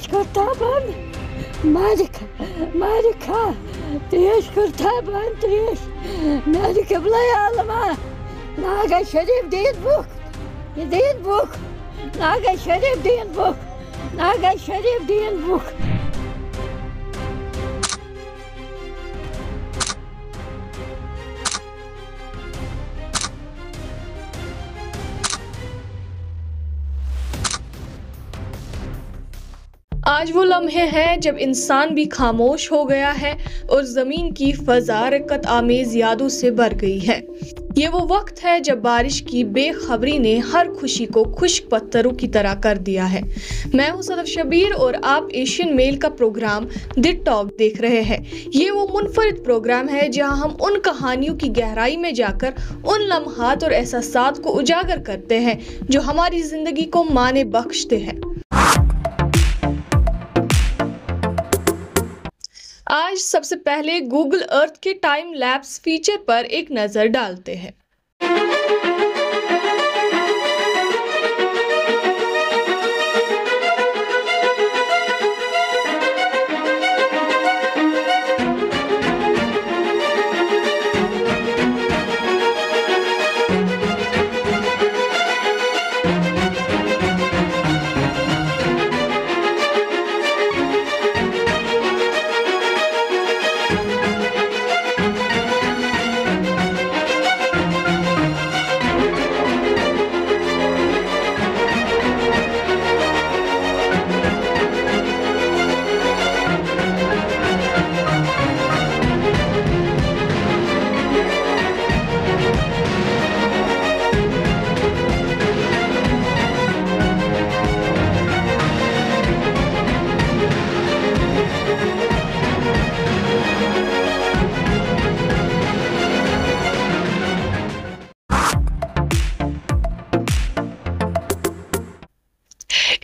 Kurtaban, Marika, Trish Kurtaban, Trish, Marika Blayalama, Naga Sharif Dean Book, Naga Sharif Dean Book, Naga Sharif Dean Book. आज वो लम्हे हैं जब इंसान भी खामोश हो गया है और ज़मीन की फ़ज़ा रक़्क़त आमेज़ यादों से भर गई है। ये वो वक्त है जब बारिश की बेखबरी ने हर खुशी को खुश्क पत्थरों की तरह कर दिया है। मैं हूँ सदफ शबीर और आप एशियन मेल का प्रोग्राम द टॉक देख रहे हैं। ये वो मुनफरिद प्रोग्राम है जहाँ हम उन कहानियों की गहराई में जाकर उन लम्हात और एहसासात को उजागर करते हैं जो हमारी ज़िंदगी को माने बख्शते हैं। आज सबसे पहले गूगल अर्थ के टाइम लैप्स फीचर पर एक नज़र डालते हैं।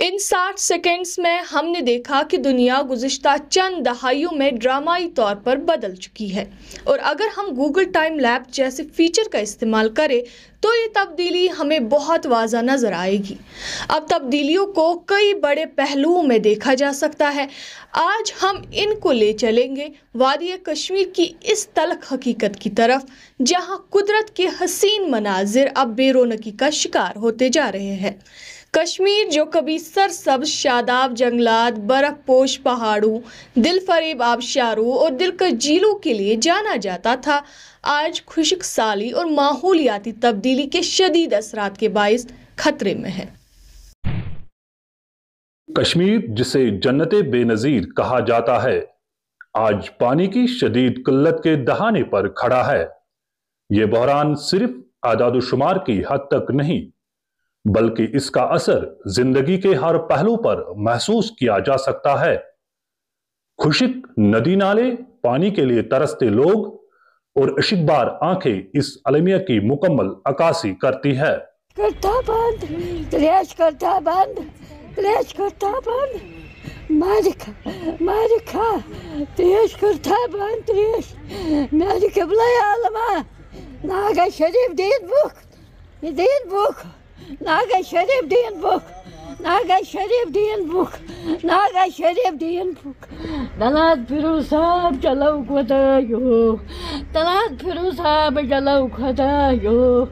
इन 60 सेकंड्स में हमने देखा कि दुनिया गुज़िश्ता चंद दहाइयों में ड्रामाई तौर पर बदल चुकी है और अगर हम गूगल टाइम लैप जैसे फीचर का इस्तेमाल करें तो ये तब्दीली हमें बहुत वाज़ा नज़र आएगी। अब तब्दीलियों को कई बड़े पहलुओं में देखा जा सकता है। आज हम इनको ले चलेंगे वादी कश्मीर की इस तल्ख हकीकत की तरफ जहाँ कुदरत के हसीन मनाजिर अब बेरोनकी का शिकार होते जा रहे हैं। कश्मीर जो कभी सरसब्ज शादाब जंगलात, बर्फ पोश पहाड़ों, दिल फरेब आबशारों और दिलकश झीलों के लिए जाना जाता था, आज खुश्क साली और माहौलियाती तब्दीली के शदीद असरात के बाइस खतरे में है। कश्मीर जिसे जन्नते बेनजीर कहा जाता है, आज पानी की शदीद किल्लत के दहाने पर खड़ा है। ये बहरान सिर्फ आदादुशुमार की हद तक नहीं बल्कि इसका असर जिंदगी के हर पहलू पर महसूस किया जा सकता है। खुश्क नदी नाले, पानी के लिए तरसते लोग और इश्कबार आंखें इस अलमियत की मुकम्मल अक्कासी करती है। करता बंद, मारिका, त्रेश करता बंद, त्रेश, मारिका बलायालमा, नागा शरीफ दीन बुक, नागा शरीफ दीन बुक, नागा शरीफ दीन बुक, नागा शरीफ दीन बुक। तलात फिरू साहब चलो खुदायो, तलात फिरू साहब चलो खुदायो,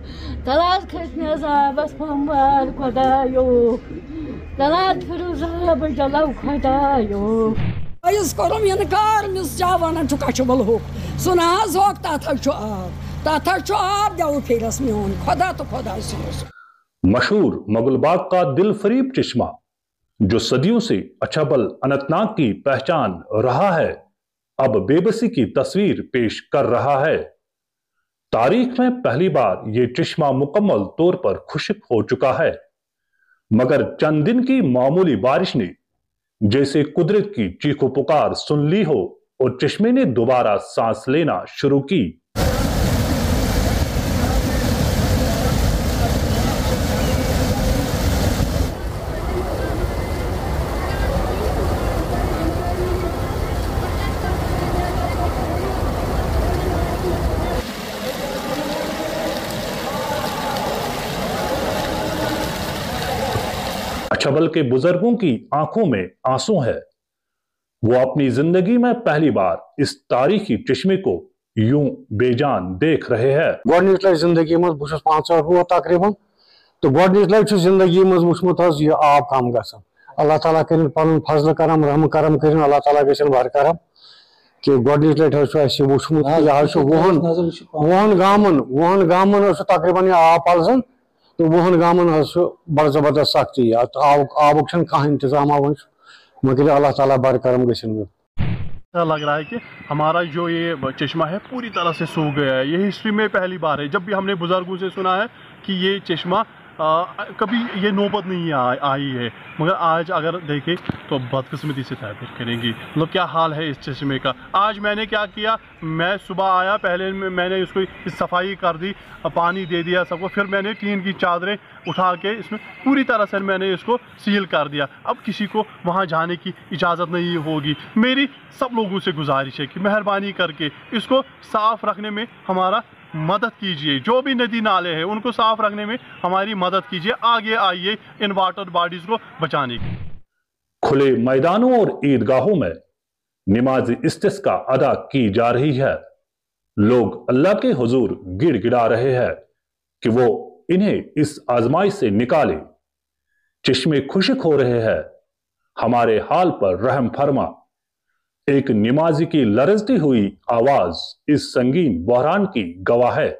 तलात खसने साहब पंबार खुदायो, तलात फिरू साहब चलो खुदायो। इस कोरम इनकार मिस जावाना चुकाचबल हो, सुना जोक ताथा आब जाओ फिरस में खुदा तो खुदा से। मशहूर मुगलबाग का दिल फरीब चश्मा जो सदियों से अछबल अनंतनाग की पहचान रहा है, अब बेबसी की तस्वीर पेश कर रहा है। तारीख में पहली बार ये चश्मा मुकम्मल तौर पर खुश्क हो चुका है, मगर चंद दिन की मामूली बारिश ने जैसे कुदरत की चीखो पुकार सुन ली हो और चश्मे ने दोबारा सांस लेना शुरू की। अछबल के बुजुर्गों की आंखों में आंसू है। वो अपनी जिंदगी में पहली बार इस तारीखी चश्मे को यूं बेजान देख रहे हैं। गोडनिच लट जिंदगी में बहुत 5 हुआ तकरीबन, तो गोडनिच लट जिंदगी में वुचमुत यह आब कम गसन। अल्लाह ताला कर पन फजल करम रहम करम कर, अल्लाह ताला गसन भर करम कि गोडनिच लट वुचमुत वहन गामन तकरीबन यह आब पलजन, तो वहन गामन बड़ जबरदस्त सख्ती आबुक कह इंतजाम मगर अल्लाह ताला बर करम गसन। ऐसा लग रहा है कि हमारा जो ये चश्मा है पूरी तरह से सूख गया है। ये हिस्ट्री में पहली बार है। जब भी हमने बुजुर्गों से सुना है कि ये चश्मा कभी ये नौबत नहीं आई है, मगर आज अगर देखें तो बदकिस्मती से ताबीर करेंगी। मतलब क्या हाल है इस चश्मे का। आज मैंने क्या किया, मैं सुबह आया, पहले मैंने उसको सफाई कर दी, पानी दे दिया सबको, फिर मैंने टीन की चादरें उठा के इसमें पूरी तरह से मैंने इसको सील कर दिया। अब किसी को वहाँ जाने की इजाज़त नहीं होगी। मेरी सब लोगों से गुजारिश है कि मेहरबानी करके इसको साफ़ रखने में हमारा मदद कीजिए। जो भी नदी नाले हैं उनको साफ रखने में हमारी मदद कीजिए। आगे आइए इन वाटर बॉडीज को बचाने की। खुले मैदानों और ईदगाहों में नमाज इस्तिस्का अदा की जा रही है। लोग अल्लाह के हुजूर गिड़गिड़ा रहे हैं कि वो इन्हें इस आजमाइश से निकाले। चश्मे खुश्क हो रहे हैं, हमारे हाल पर रहम फरमा। एक नमाजी की लरजती हुई आवाज इस संगीन बहरान की गवाह है।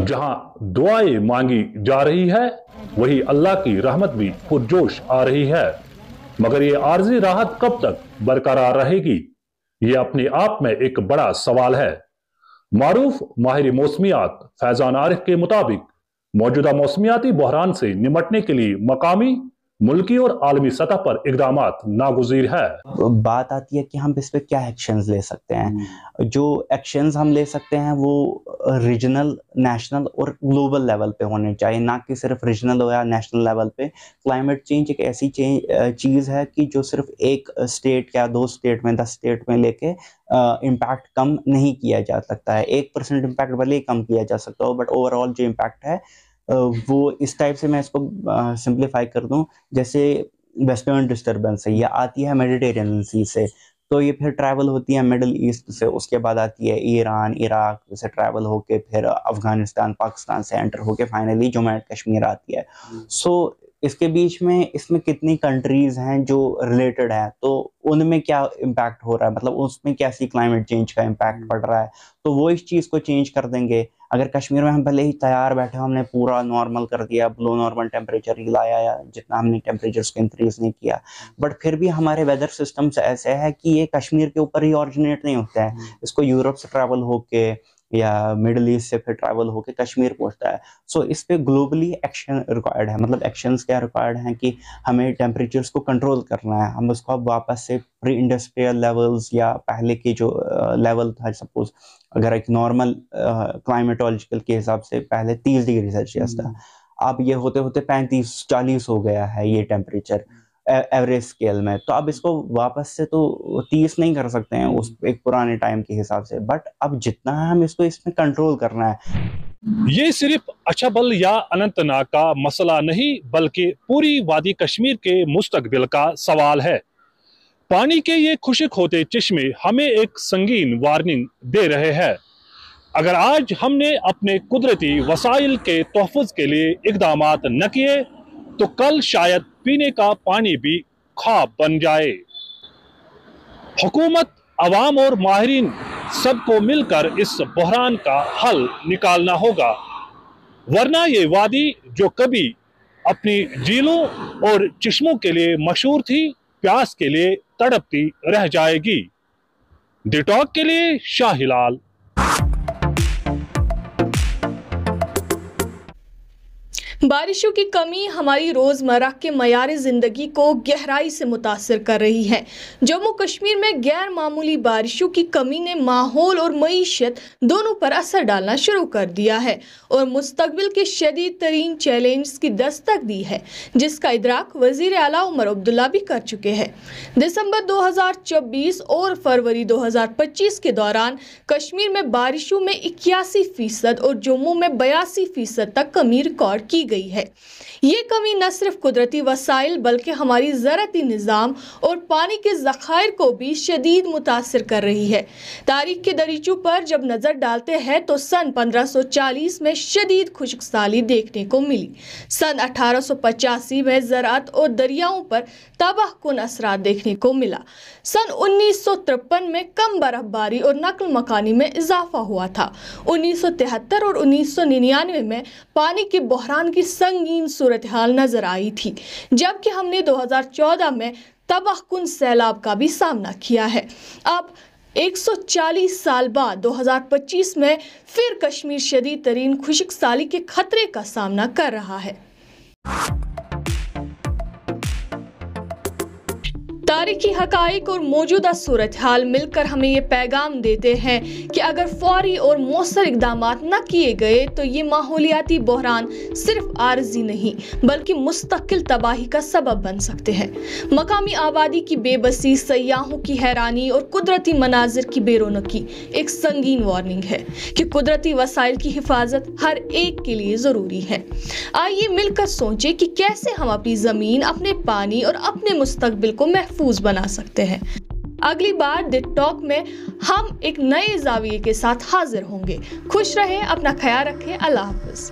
जहां दुआएं मांगी जा रही है वही अल्लाह की रहमत भी पुरजोश आ रही है, मगर ये आर्जी राहत कब तक बरकरार रहेगी, ये अपने आप में एक बड़ा सवाल है। मारूफ माहिर मौसमियात फैजान आरिफ के मुताबिक मौजूदा मौसमियाती बहरान से निमटने के लिए मकामी, मुल्की और आलमी सतह पर इक़दामात नागुज़ीर है। बात आती है कि हम इस पे क्या एक्शंस ले सकते हैं। जो एक्शंस हम ले सकते हैं वो रीजनल, नेशनल और ग्लोबल लेवल पे होने चाहिए, ना कि सिर्फ रीजनल या नेशनल लेवल पे। क्लाइमेट चेंज एक ऐसी चीज़ है कि जो सिर्फ एक स्टेट या 2 स्टेट में 10 स्टेट में लेके इम्पैक्ट कम नहीं किया जा सकता है। 1% इम्पैक्ट भले ही कम किया जा सकता हो, बट ओवरऑल जो इम्पैक्ट है वो इस टाइप से मैं इसको सिंप्लीफाई कर दूं। जैसे वेस्टर्न डिस्टर्बेंस है, ये आती है मेडिटेरियन सी से, तो ये फिर ट्रैवल होती है मिडल ईस्ट से, उसके बाद आती है ईरान, इराक से ट्रैवल होके फिर अफगानिस्तान, पाकिस्तान से एंटर होके फाइनली जम्मू एंड कश्मीर आती है। सो इसके बीच में इसमें कितनी कंट्रीज हैं जो रिलेटेड है, तो उनमें क्या इम्पैक्ट हो रहा है, मतलब उसमें कैसी क्लाइमेट चेंज का इम्पैक्ट पड़ रहा है, तो वो इस चीज़ को चेंज कर देंगे। अगर कश्मीर में हम भले ही तैयार बैठे, हमने पूरा नॉर्मल कर दिया, बिलो नॉर्मल टेम्परेचर ही लाया, या जितना हमने टेम्परेचर उसको इंक्रीज नहीं किया, बट फिर भी हमारे वेदर सिस्टम्स ऐसे है कि ये कश्मीर के ऊपर ही ऑरिजिनेट नहीं होता है, इसको यूरोप से ट्रैवल होके या मिडल ईस्ट से फिर ट्रैवल होके कश्मीर पहुंचता है। सो इस पे ग्लोबली एक्शन रिक्वायर्ड है, मतलब एक्शंस क्या रिक्वायर्ड हैं कि हमें टेम्परेचर्स को कंट्रोल करना है। हम उसको अब वापस से प्री इंडस्ट्रियल लेवल्स या पहले के जो लेवल था, सपोज अगर एक नॉर्मल क्लाइमेटोलॉजिकल के हिसाब से पहले 30 डिग्री सेल्सियस था, अब ये होते होते 35-40 हो गया है ये टेम्परेचर एवरेज स्केल में। तो अब इसको वापस से तो 30 नहीं कर सकते हैं उस एक पुराने टाइम के हिसाब से, बट अब जितना है हम इसको इसमें कंट्रोल करना है। ये सिर्फ अछबल या अनंतनाग का मसला नहीं, बल्कि पूरी वादी कश्मीर के मुस्तकबिल का सवाल है। पानी के ये खुश्क होते चश्मे हमें एक संगीन वार्निंग दे रहे हैं। अगर आज हमने अपने कुदरती वसाइल के तहफ़्फ़ुज़ के लिए इक़दामात न किए तो कल शायद पीने का पानी भी ख्वाब बन जाए। हुकूमत, अवाम और माहिरीन सबको मिलकर इस बहरान का हल निकालना होगा, वरना ये वादी जो कभी अपनी झीलों और चश्मों के लिए मशहूर थी, प्यास के लिए तड़पती रह जाएगी। द टॉक के लिए शाहिलाल। बारिशों की कमी हमारी रोजमर्रा के मयार जिंदगी को गहराई से मुतासिर कर रही है। जम्मू कश्मीर में गैर मामूली बारिशों की कमी ने माहौल और मईशत दोनों पर असर डालना शुरू कर दिया है और मुस्तकबिल के शदीद तरीन चैलेंज की दस्तक दी है, जिसका इदराक वजीर आला उमर अब्दुल्ला भी कर चुके हैं। दिसंबर 2024 और फरवरी 2025 के दौरान कश्मीर में बारिशों में 81% और जम्मू में 82% तक कमी रिकॉर्ड की गई है। ये कमी न सिर्फ कुदरती वसाइल बल्कि हमारी ज़राती निज़ाम और पानी के ज़खायर को भी शदीद मुतासिर कर रही है। तारीख के दरीचों पर जब नज़र डालते हैं तो सन 1540 में शदीद खुश्कसाली देखने को मिली। सन 1885 में ज़राअत और दरियाओं पर तबाहकुन असरात देखने को मिला। सन 1953 में कम बर्फबारी और नकल मकानी में इजाफा हुआ था। 1973 और 1999 में पानी के बहरान की संगीन सूरत हाल नजर आई थी, जबकि हमने 2014 में तबाहकुन सैलाब का भी सामना किया है। अब 140 साल बाद 2025 में फिर कश्मीर शदीद तरीन खुश्कसाली के खतरे का सामना कर रहा है। तारीखी हकाइक और मौजूदा सूरत हाल मिलकर हमें ये पैगाम देते हैं कि अगर फौरी और मौसर इकदाम न किए गए तो ये माहौलियाती बहरान सिर्फ आर्जी नहीं बल्कि मुस्तकिल तबाही का सबब बन सकते हैं। मकामी आबादी की बेबसी, सयाहों की हैरानी और कुदरती मनाजिर की बेरोनकी एक संगीन वार्निंग है कि कुदरती वसाइल की हिफाजत हर एक के लिए ज़रूरी है। आइए मिलकर सोचें कि कैसे हम अपनी ज़मीन, अपने पानी और अपने मुस्तकबिल को महफूज बना सकते हैं। अगली बार द टॉक में हम एक नए ज़ाविये के साथ हाजिर होंगे। खुश रहें, अपना ख्याल रखें। अल्लाह हाफ़िज़।